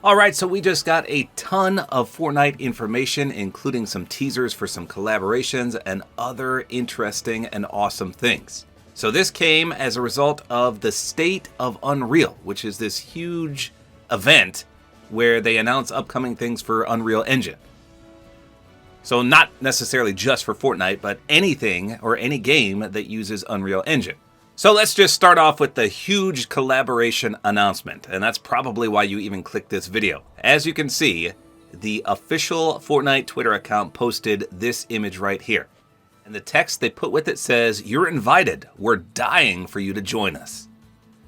Alright, so we just got a ton of Fortnite information, including some teasers for some collaborations and other interesting and awesome things. So this came as a result of the State of Unreal, which is this huge event where they announce upcoming things for Unreal Engine. So not necessarily just for Fortnite, but anything or any game that uses Unreal Engine. So let's just start off with the huge collaboration announcement, and that's probably why you even clicked this video. As you can see, the official Fortnite Twitter account posted this image right here. And the text they put with it says, "You're invited. We're dying for you to join us."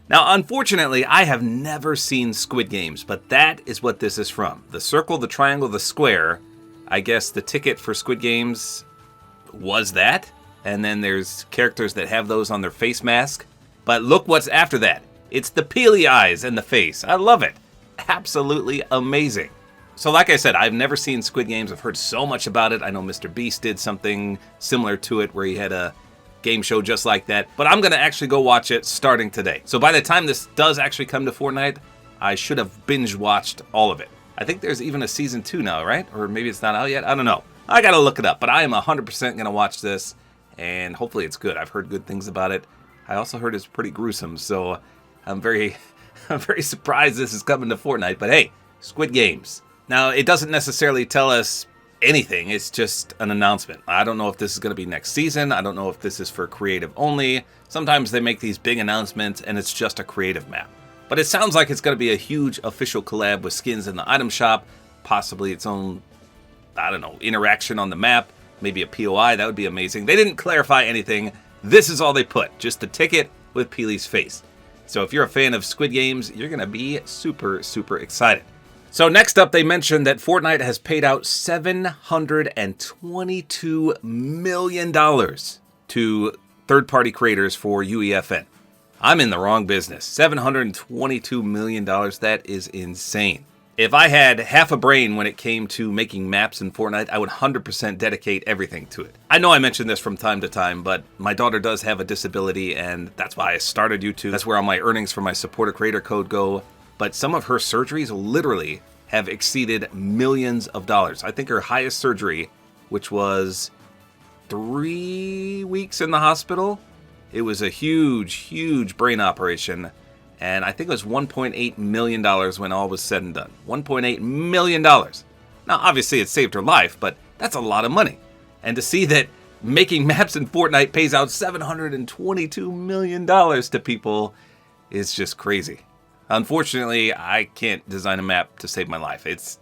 Now, unfortunately, I have never seen Squid Games, but that is what this is from. The circle, the triangle, the square. I guess the ticket for Squid Games was that. And then there's characters that have those on their face mask. But look what's after that. It's the peely eyes and the face. I love it. Absolutely amazing. So like I said, I've never seen Squid Games. I've heard so much about it. I know Mr. Beast did something similar to it where he had a game show just like that. But I'm going to actually go watch it starting today. So by the time this does actually come to Fortnite, I should have binge watched all of it. I think there's even a season 2 now, right? Or maybe it's not out yet. I don't know. I got to look it up. But I am 100% going to watch this. And hopefully it's good. I've heard good things about it. I also heard it's pretty gruesome, so I'm very surprised this is coming to Fortnite. But hey, Squid Games. Now, it doesn't necessarily tell us anything. It's just an announcement. I don't know if this is going to be next season. I don't know if this is for creative only. Sometimes they make these big announcements and it's just a creative map. But it sounds like it's going to be a huge official collab with skins in the item shop. Possibly its own, I don't know, interaction on the map. Maybe a POI, that would be amazing. They didn't clarify anything. This is all they put, just a ticket with Peely's face. So if you're a fan of Squid Games, you're going to be super, super excited. So next up, they mentioned that Fortnite has paid out $722 million to third-party creators for UEFN. I'm in the wrong business. $722 million, that is insane. If I had half a brain when it came to making maps in Fortnite, I would 100% dedicate everything to it. I know I mention this from time to time, but my daughter does have a disability, and that's why I started YouTube. That's where all my earnings for my Support-A-Creator Code go. But some of her surgeries literally have exceeded millions of dollars. I think her highest surgery, which was 3 weeks in the hospital, it was a huge, huge brain operation. And I think it was $1.8 million when all was said and done. $1.8 million. Now, obviously, it saved her life, but that's a lot of money. And to see that making maps in Fortnite pays out $722 million to people is just crazy. Unfortunately, I can't design a map to save my life. It's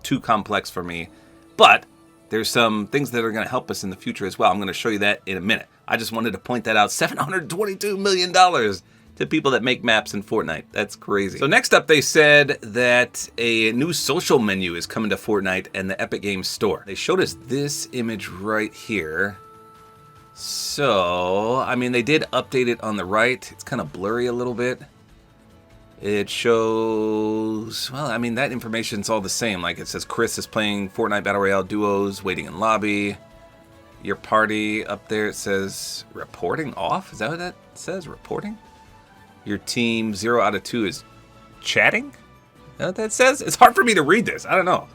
too complex for me. But there's some things that are going to help us in the future as well. I'm going to show you that in a minute. I just wanted to point that out. $722 million. To people that make maps in Fortnite. That's crazy. So next up, they said that a new social menu is coming to Fortnite and the Epic Games Store. They showed us this image right here. So, I mean, they did update it on the right. It's kind of blurry a little bit. It shows, well, I mean, that information's all the same. Like it says Chris is playing Fortnite Battle Royale duos, waiting in lobby. Your party up there, it says reporting off. Is that what that says? Reporting? Your team 0 out of 2 is chatting? Is that what that says? It's hard for me to read this. I don't know.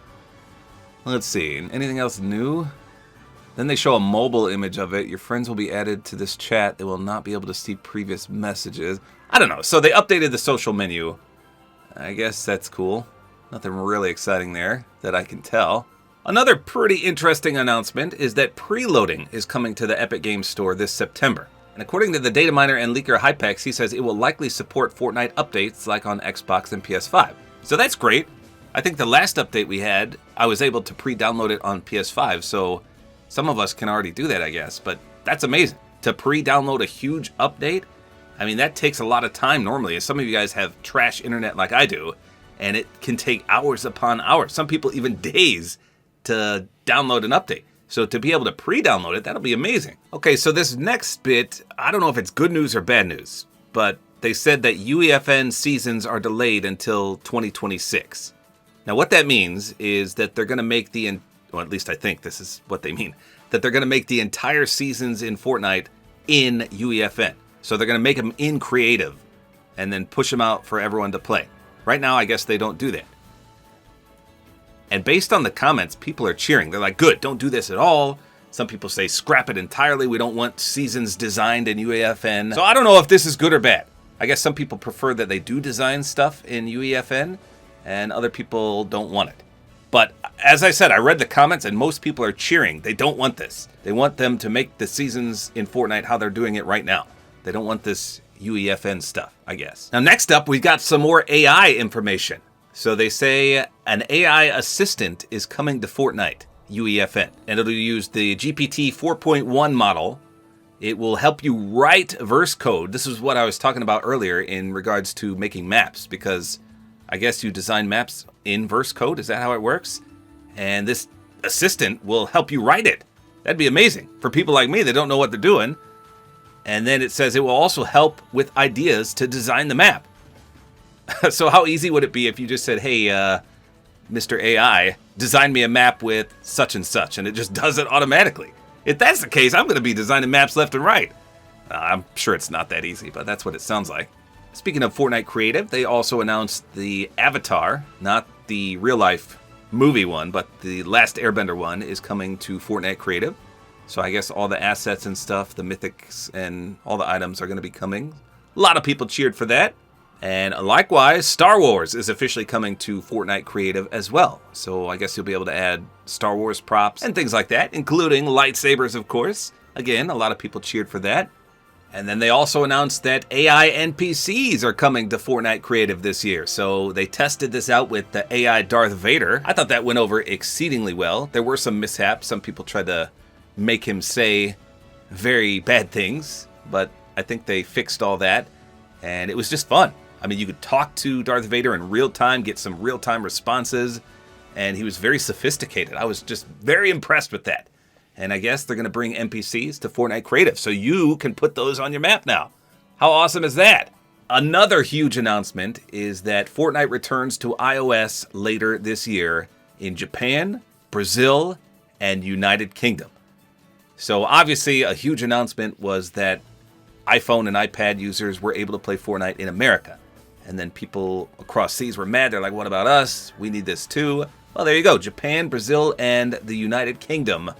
Let's see. Anything else new? Then they show a mobile image of it. Your friends will be added to this chat. They will not be able to see previous messages. I don't know. So they updated the social menu. I guess that's cool. Nothing really exciting there that I can tell. Another pretty interesting announcement is that preloading is coming to the Epic Games Store this September. And according to the data miner and leaker Hypex, he says it will likely support Fortnite updates like on Xbox and PS5. So that's great. I think the last update we had, I was able to pre-download it on PS5, so some of us can already do that, I guess. But that's amazing. To pre-download a huge update, I mean, that takes a lot of time normally. As some of you guys have trash internet like I do, and it can take hours upon hours. Some people even days to download an update. So to be able to pre-download it, that'll be amazing. Okay, so this next bit, I don't know if it's good news or bad news, but they said that UEFN seasons are delayed until 2026. Now what that means is that they're going to make well, at least I think this is what they mean, that they're going to make the entire seasons in Fortnite in UEFN. So they're going to make them in creative and then push them out for everyone to play. Right now, I guess they don't do that. And based on the comments, people are cheering. They're like, good, don't do this at all. Some people say scrap it entirely. We don't want seasons designed in UEFN. So I don't know if this is good or bad. I guess some people prefer that they do design stuff in UEFN, and other people don't want it. But as I said, I read the comments, and most people are cheering. They don't want this. They want them to make the seasons in Fortnite how they're doing it right now. They don't want this UEFN stuff, I guess. Now, next up, we've got some more AI information. So they say an AI assistant is coming to Fortnite, UEFN, and it'll use the GPT 4.1 model. It will help you write verse code. This is what I was talking about earlier in regards to making maps, because I guess you design maps in verse code. Is that how it works? And this assistant will help you write it. That'd be amazing for people like me that don't know what they're doing. And then it says it will also help with ideas to design the map. So how easy would it be if you just said, hey, Mr. AI, design me a map with such and such, and it just does it automatically. If that's the case, I'm going to be designing maps left and right. I'm sure it's not that easy, but that's what it sounds like. Speaking of Fortnite Creative, they also announced the Avatar, not the real-life movie one, but the Last Airbender one is coming to Fortnite Creative. So I guess all the assets and stuff, the mythics and all the items are going to be coming. A lot of people cheered for that. And likewise, Star Wars is officially coming to Fortnite Creative as well. So I guess you'll be able to add Star Wars props and things like that, including lightsabers, of course. Again, a lot of people cheered for that. And then they also announced that AI NPCs are coming to Fortnite Creative this year. So they tested this out with the AI Darth Vader. I thought that went over exceedingly well. There were some mishaps. Some people tried to make him say very bad things, but I think they fixed all that. And it was just fun. I mean, you could talk to Darth Vader in real time, get some real-time responses, and he was very sophisticated. I was just very impressed with that. And I guess they're going to bring NPCs to Fortnite Creative, so you can put those on your map now. How awesome is that? Another huge announcement is that Fortnite returns to iOS later this year in Japan, Brazil, and United Kingdom. So obviously a huge announcement was that iPhone and iPad users were able to play Fortnite in America. And then people across seas were mad. They're like, what about us? We need this too. Well, there you go. Japan, Brazil, and the United Kingdom.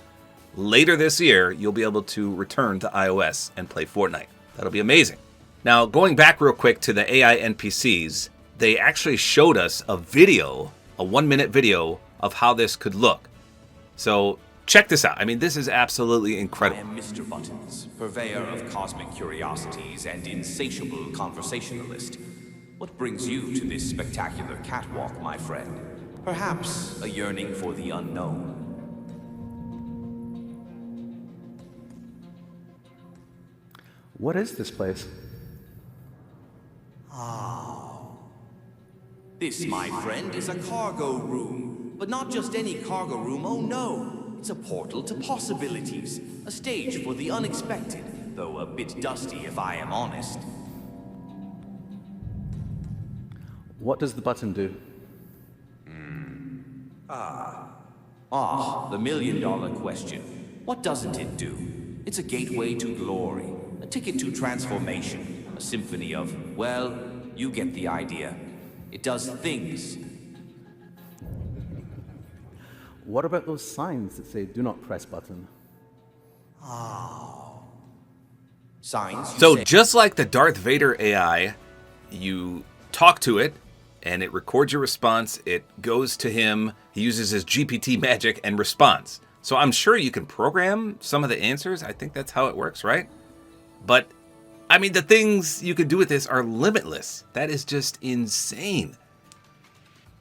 Later this year, you'll be able to return to iOS and play Fortnite. That'll be amazing. Now, going back real quick to the AI NPCs, they actually showed us a video, a 1-minute video of how this could look. So check this out. I mean, this is absolutely incredible. I am Mr. Buttons, purveyor of cosmic curiosities and insatiable conversationalist. What brings you to this spectacular catwalk, my friend? Perhaps a yearning for the unknown. What is this place? This, my friend, is a cargo room. But not just any cargo room, oh no. It's a portal to possibilities. A stage for the unexpected, though a bit dusty if I am honest. What does the button do? The million-dollar question. What doesn't it do? It's a gateway to glory, a ticket to transformation, a symphony of, well, you get the idea. It does things. What about those signs that say, do not press button? Signs. So just like the Darth Vader AI, you talk to it, and it records your response. It goes to him. He uses his GPT magic and responds. So I'm sure you can program some of the answers. I think that's how it works, right? But, I mean, the things you can do with this are limitless. That is just insane.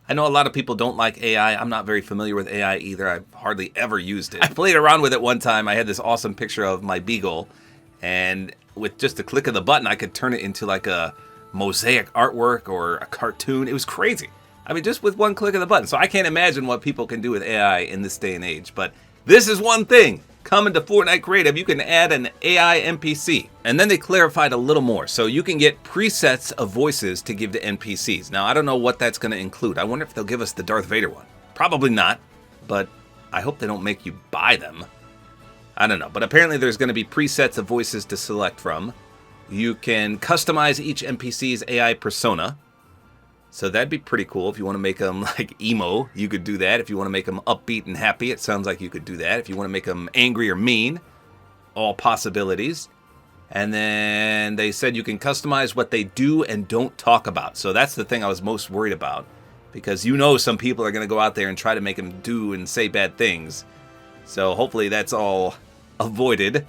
I know a lot of people don't like AI. I'm not very familiar with AI either. I've hardly ever used it. I played around with it one time. I had this awesome picture of my beagle, and with just a click of the button, I could turn it into like a mosaic artwork or a cartoon. It was crazy. I mean, just with one click of the button. So I can't imagine what people can do with AI in this day and age. But this is one thing. Coming to Fortnite Creative, you can add an AI NPC. And then they clarified a little more. So you can get presets of voices to give to NPCs. Now, I don't know what that's going to include. I wonder if they'll give us the Darth Vader one. Probably not, but I hope they don't make you buy them. I don't know. But apparently there's going to be presets of voices to select from. You can customize each NPC's AI persona. So that'd be pretty cool. If you want to make them like emo, you could do that. If you want to make them upbeat and happy, it sounds like you could do that. If you want to make them angry or mean, all possibilities. And then they said you can customize what they do and don't talk about. So that's the thing I was most worried about. Because you know some people are going to go out there and try to make them do and say bad things. So hopefully that's all avoided.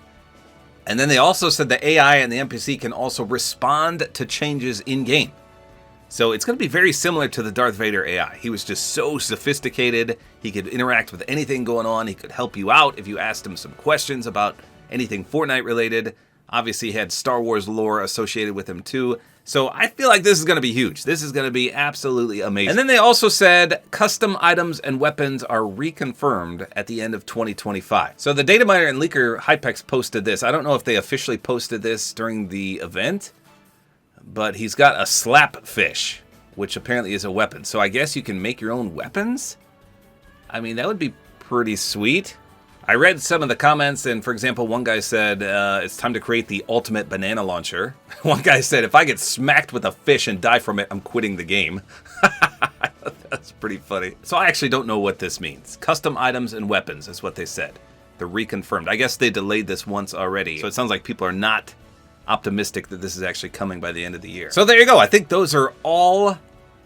And then they also said the AI and the NPC can also respond to changes in-game. So it's going to be very similar to the Darth Vader AI. He was just so sophisticated. He could interact with anything going on. He could help you out if you asked him some questions about anything Fortnite related. Obviously, he had Star Wars lore associated with him too. So I feel like this is going to be huge. This is going to be absolutely amazing. And then they also said custom items and weapons are reconfirmed at the end of 2025. So the data miner and leaker Hypex posted this. I don't know if they officially posted this during the event, but he's got a slap fish, which apparently is a weapon. So I guess you can make your own weapons? I mean, that would be pretty sweet. I read some of the comments, and for example, one guy said, it's time to create the ultimate banana launcher. One guy said, if I get smacked with a fish and die from it, I'm quitting the game. That's pretty funny. So I actually don't know what this means. Custom items and weapons is what they said. They're reconfirmed. I guess they delayed this once already. So it sounds like people are not optimistic that this is actually coming by the end of the year. So there you go. I think those are all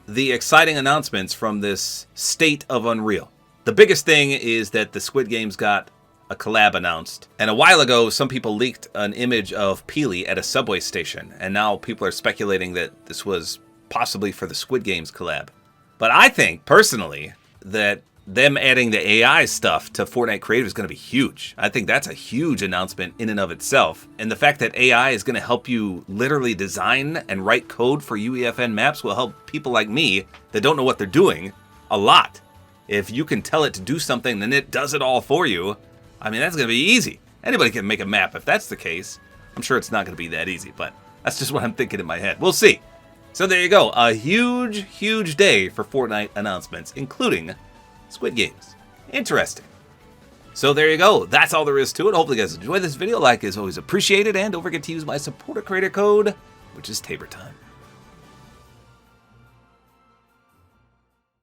the exciting announcements from this state of Unreal. The biggest thing is that the Squid Games got a collab announced. And a while ago, some people leaked an image of Peely at a subway station. And now people are speculating that this was possibly for the Squid Games collab. But I think, personally, that them adding the AI stuff to Fortnite Creator is going to be huge. I think that's a huge announcement in and of itself. And the fact that AI is going to help you literally design and write code for UEFN maps will help people like me that don't know what they're doing a lot. If you can tell it to do something, then it does it all for you. I mean, that's going to be easy. Anybody can make a map if that's the case. I'm sure it's not going to be that easy, but that's just what I'm thinking in my head. We'll see. So there you go. A huge, huge day for Fortnite announcements, including Squid Games. Interesting. So there you go. That's all there is to it. Hopefully you guys enjoyed this video. Like is always appreciated. And don't forget to use my supporter creator code, which is Tabor time.